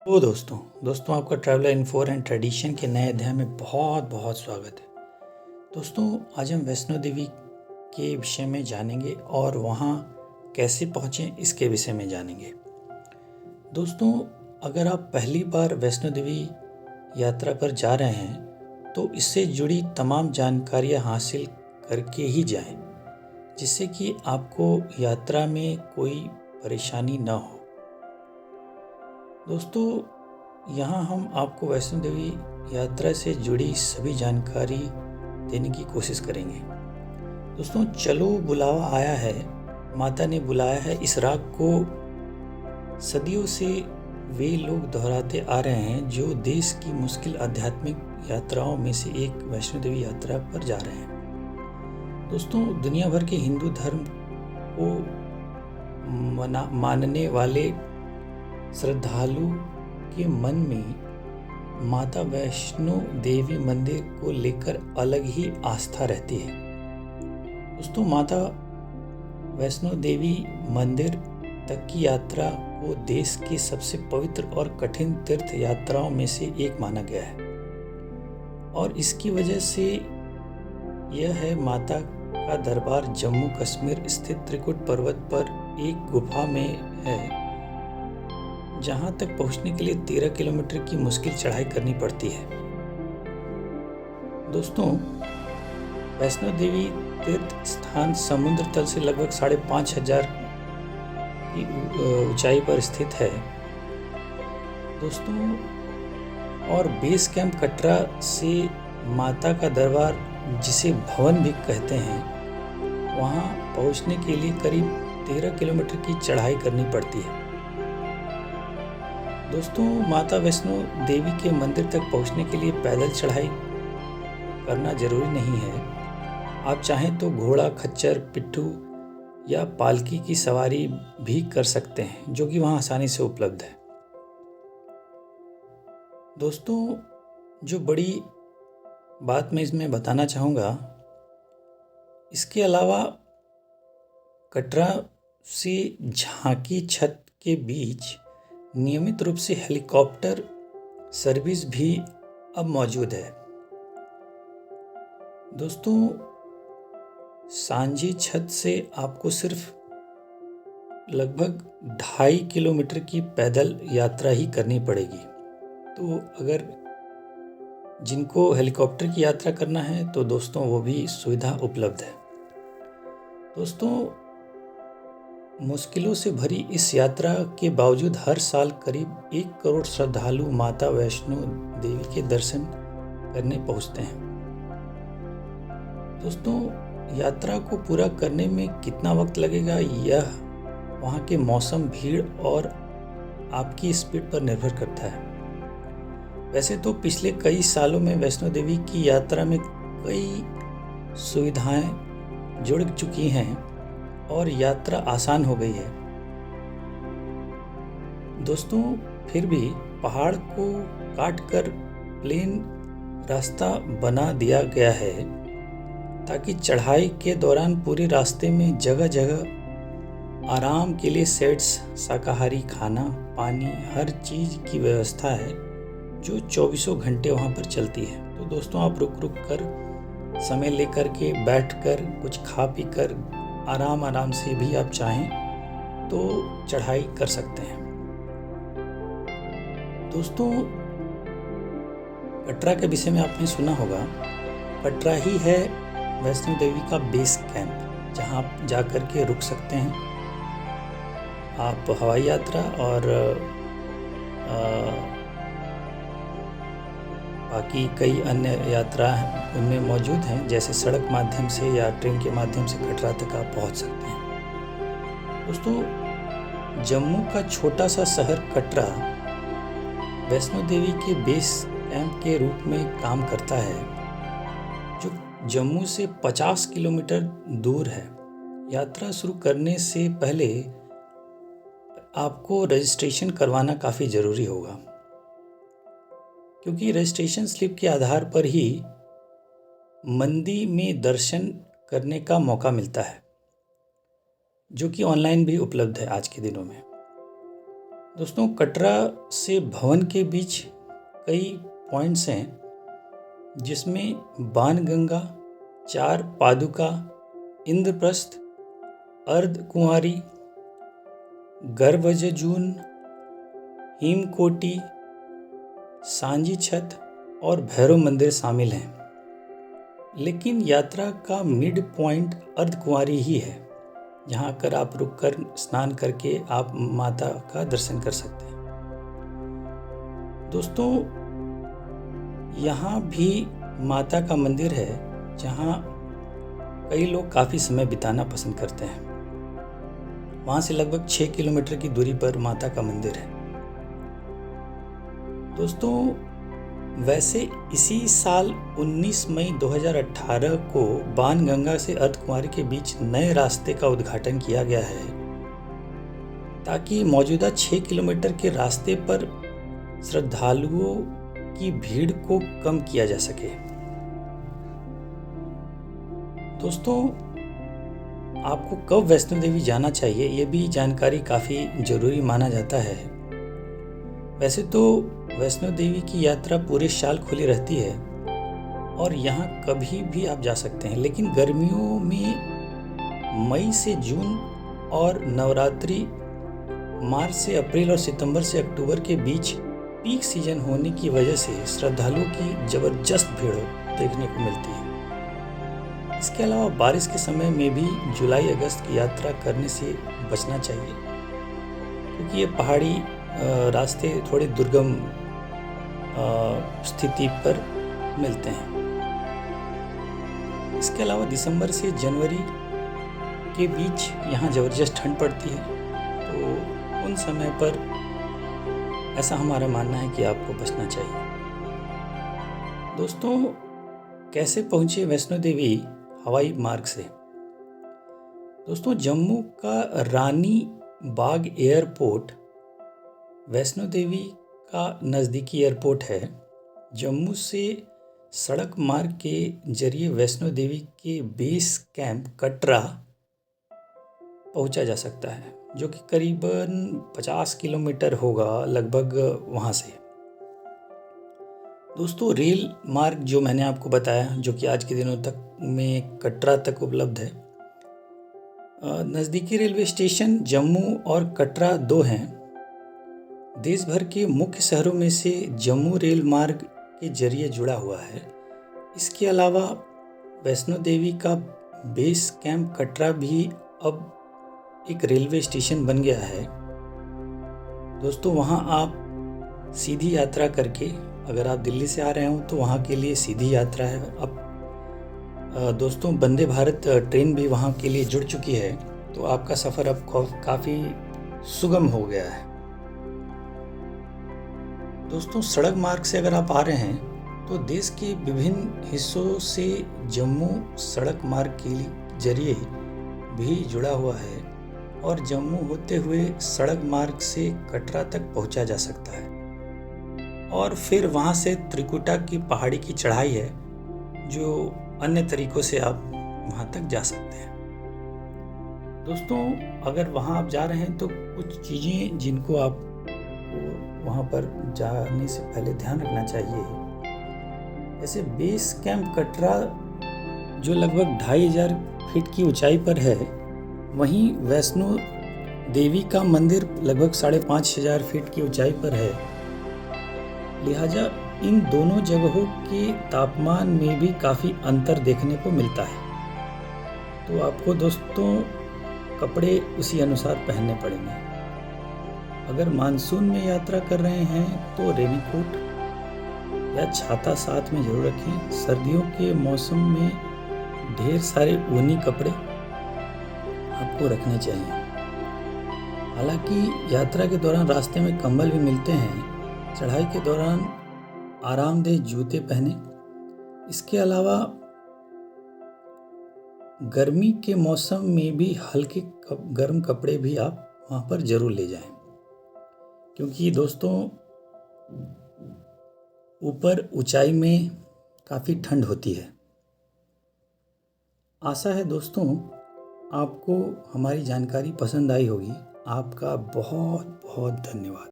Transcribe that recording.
तो दोस्तों आपका ट्रैवलर इन्फो एंड ट्रेडिशन के नए अध्याय में बहुत बहुत स्वागत है। दोस्तों आज हम वैष्णो देवी के विषय में जानेंगे और वहाँ कैसे पहुँचें इसके विषय में जानेंगे। दोस्तों अगर आप पहली बार वैष्णो देवी यात्रा पर जा रहे हैं तो इससे जुड़ी तमाम जानकारियाँ हासिल करके ही जाएं, जिससे कि आपको यात्रा में कोई परेशानी न हो। दोस्तों यहाँ हम आपको वैष्णो देवी यात्रा से जुड़ी सभी जानकारी देने की कोशिश करेंगे। दोस्तों चलो बुलावा आया है, माता ने बुलाया है, इस राग को सदियों से वे लोग दोहराते आ रहे हैं जो देश की मुश्किल आध्यात्मिक यात्राओं में से एक वैष्णो देवी यात्रा पर जा रहे हैं। दोस्तों दुनिया भर के हिंदू धर्म को मानने वाले श्रद्धालु के मन में माता वैष्णो देवी मंदिर को लेकर अलग ही आस्था रहती है। दोस्तों माता वैष्णो देवी मंदिर तक की यात्रा को देश की सबसे पवित्र और कठिन तीर्थ यात्राओं में से एक माना गया है और इसकी वजह से यह है माता का दरबार जम्मू कश्मीर स्थित त्रिकुट पर्वत पर एक गुफा में है, जहां तक पहुंचने के लिए 13 किलोमीटर की मुश्किल चढ़ाई करनी पड़ती है। दोस्तों वैष्णो देवी तीर्थ स्थान समुद्र तल से लगभग 5,500 की ऊंचाई पर स्थित है। दोस्तों और बेस कैंप कटरा से माता का दरबार, जिसे भवन भी कहते हैं, वहां पहुंचने के लिए करीब 13 किलोमीटर की चढ़ाई करनी पड़ती है। दोस्तों माता वैष्णो देवी के मंदिर तक पहुंचने के लिए पैदल चढ़ाई करना जरूरी नहीं है। आप चाहें तो घोड़ा, खच्चर, पिट्ठू या पालकी की सवारी भी कर सकते हैं, जो कि वहां आसानी से उपलब्ध है। दोस्तों जो बड़ी बात मैं इसमें बताना चाहूँगा, इसके अलावा कटरा से झांकी छत के बीच नियमित रूप से हेलीकॉप्टर सर्विस भी अब मौजूद है। दोस्तों सांझी छत से आपको सिर्फ लगभग 2.5 किलोमीटर की पैदल यात्रा ही करनी पड़ेगी। तो अगर जिनको हेलीकॉप्टर की यात्रा करना है तो दोस्तों वो भी सुविधा उपलब्ध है। दोस्तों मुश्किलों से भरी इस यात्रा के बावजूद हर साल करीब 1 करोड़ श्रद्धालु माता वैष्णो देवी के दर्शन करने पहुंचते हैं। दोस्तों यात्रा को पूरा करने में कितना वक्त लगेगा यह वहां के मौसम, भीड़ और आपकी स्पीड पर निर्भर करता है। वैसे तो पिछले कई सालों में वैष्णो देवी की यात्रा में कई सुविधाएं जुड़ चुकी हैं और यात्रा आसान हो गई है। दोस्तों फिर भी पहाड़ को काटकर प्लेन रास्ता बना दिया गया है ताकि चढ़ाई के दौरान पूरे रास्ते में जगह जगह आराम के लिए सेट्स, शाकाहारी खाना, पानी, हर चीज़ की व्यवस्था है जो 24 घंटे वहाँ पर चलती है। तो दोस्तों आप रुक रुक कर, समय लेकर के, बैठ कर, कुछ खा पी कर आराम से भी आप चाहें तो चढ़ाई कर सकते हैं। दोस्तों कटरा के विषय में आपने सुना होगा। कटरा ही है वैष्णो देवी का बेस कैंप, जहां आप जाकर के रुक सकते हैं। आप हवाई यात्रा और बाकी कई अन्य यात्रा उनमें मौजूद हैं, जैसे सड़क माध्यम से या ट्रेन के माध्यम से कटरा तक आप पहुंच सकते हैं। दोस्तों जम्मू का छोटा सा शहर कटरा वैष्णो देवी के बेस कैंप के रूप में काम करता है, जो जम्मू से 50 किलोमीटर दूर है। यात्रा शुरू करने से पहले आपको रजिस्ट्रेशन करवाना काफ़ी ज़रूरी होगा, क्योंकि रजिस्ट्रेशन स्लिप के आधार पर ही मंदिर में दर्शन करने का मौका मिलता है, जो कि ऑनलाइन भी उपलब्ध है आज के दिनों में। दोस्तों, कटरा से भवन के बीच कई पॉइंट्स हैं जिसमें बाणगंगा, चार पादुका, इंद्रप्रस्थ, अर्धकुंवारी, गर्भजून, हिमकोटि, सांची छत और भैरव मंदिर शामिल हैं। लेकिन यात्रा का मिड पॉइंट अर्धकुंवारी ही है, जहाँ आकर आप रुककर स्नान करके आप माता का दर्शन कर सकते हैं। दोस्तों, यहाँ भी माता का मंदिर है जहाँ कई लोग काफ़ी समय बिताना पसंद करते हैं। वहाँ से लगभग 6 किलोमीटर की दूरी पर माता का मंदिर है। दोस्तों, वैसे इसी साल 19 मई 2018 को बाणगंगा से अर्धकुंवारी के बीच नए रास्ते का उद्घाटन किया गया है, ताकि मौजूदा 6 किलोमीटर के रास्ते पर श्रद्धालुओं की भीड़ को कम किया जा सके। दोस्तों, आपको कब वैष्णो देवी जाना चाहिए, ये भी जानकारी काफ़ी ज़रूरी माना जाता है। वैसे तो वैष्णो देवी की यात्रा पूरे साल खुली रहती है और यहाँ कभी भी आप जा सकते हैं, लेकिन गर्मियों में मई से जून और नवरात्रि मार्च से अप्रैल और सितंबर से अक्टूबर के बीच पीक सीजन होने की वजह से श्रद्धालुओं की ज़बरदस्त भीड़ देखने को मिलती है। इसके अलावा बारिश के समय में भी जुलाई अगस्त की यात्रा करने से बचना चाहिए, क्योंकि ये पहाड़ी रास्ते थोड़े दुर्गम स्थिति पर मिलते हैं। इसके अलावा दिसंबर से जनवरी के बीच यहाँ ज़बरदस्त ठंड पड़ती है, तो उन समय पर ऐसा हमारा मानना है कि आपको बचना चाहिए। दोस्तों, कैसे पहुँचे वैष्णो देवी हवाई मार्ग से? दोस्तों, जम्मू का रानी बाग एयरपोर्ट वैष्णो देवी का नज़दीकी एयरपोर्ट है। जम्मू से सड़क मार्ग के जरिए वैष्णो देवी के बेस कैंप कटरा पहुंचा जा सकता है, जो कि करीबन 50 किलोमीटर होगा लगभग वहां से। दोस्तों, रेल मार्ग जो मैंने आपको बताया, जो कि आज के दिनों तक में कटरा तक उपलब्ध है। नज़दीकी रेलवे स्टेशन जम्मू और कटरा 2 हैं। देश भर के मुख्य शहरों में से जम्मू रेल मार्ग के जरिए जुड़ा हुआ है। इसके अलावा वैष्णो देवी का बेस कैंप कटरा भी अब एक रेलवे स्टेशन बन गया है। दोस्तों, वहाँ आप सीधी यात्रा करके, अगर आप दिल्ली से आ रहे हो तो वहाँ के लिए सीधी यात्रा है। अब दोस्तों, वंदे भारत ट्रेन भी वहाँ के लिए जुड़ चुकी है, तो आपका सफ़र अब काफ़ी सुगम हो गया है। दोस्तों, सड़क मार्ग से अगर आप आ रहे हैं तो देश के विभिन्न हिस्सों से जम्मू सड़क मार्ग के जरिए भी जुड़ा हुआ है और जम्मू होते हुए सड़क मार्ग से कटरा तक पहुंचा जा सकता है, और फिर वहां से त्रिकुटा की पहाड़ी की चढ़ाई है, जो अन्य तरीकों से आप वहां तक जा सकते हैं। दोस्तों, अगर वहां आप जा रहे हैं तो कुछ चीज़ें जिनको आप वहाँ पर जाने से पहले ध्यान रखना चाहिए। जैसे बेस कैंप कटरा जो लगभग 2500 फीट की ऊंचाई पर है, वहीं वैष्णो देवी का मंदिर लगभग 5500 फीट की ऊंचाई पर है। लिहाजा इन दोनों जगहों के तापमान में भी काफ़ी अंतर देखने को मिलता है, तो आपको दोस्तों कपड़े उसी अनुसार पहनने पड़ेंगे। अगर मानसून में यात्रा कर रहे हैं तो रेनकोट या छाता साथ में जरूर रखें। सर्दियों के मौसम में ढेर सारे ऊनी कपड़े आपको रखने चाहिए। हालांकि यात्रा के दौरान रास्ते में कंबल भी मिलते हैं। चढ़ाई के दौरान आरामदेह जूते पहने। इसके अलावा गर्मी के मौसम में भी हल्के गर्म कपड़े भी आप वहाँ पर जरूर ले जाएं, क्योंकि दोस्तों ऊपर ऊंचाई में काफ़ी ठंड होती है। आशा है दोस्तों आपको हमारी जानकारी पसंद आई होगी। आपका बहुत बहुत धन्यवाद।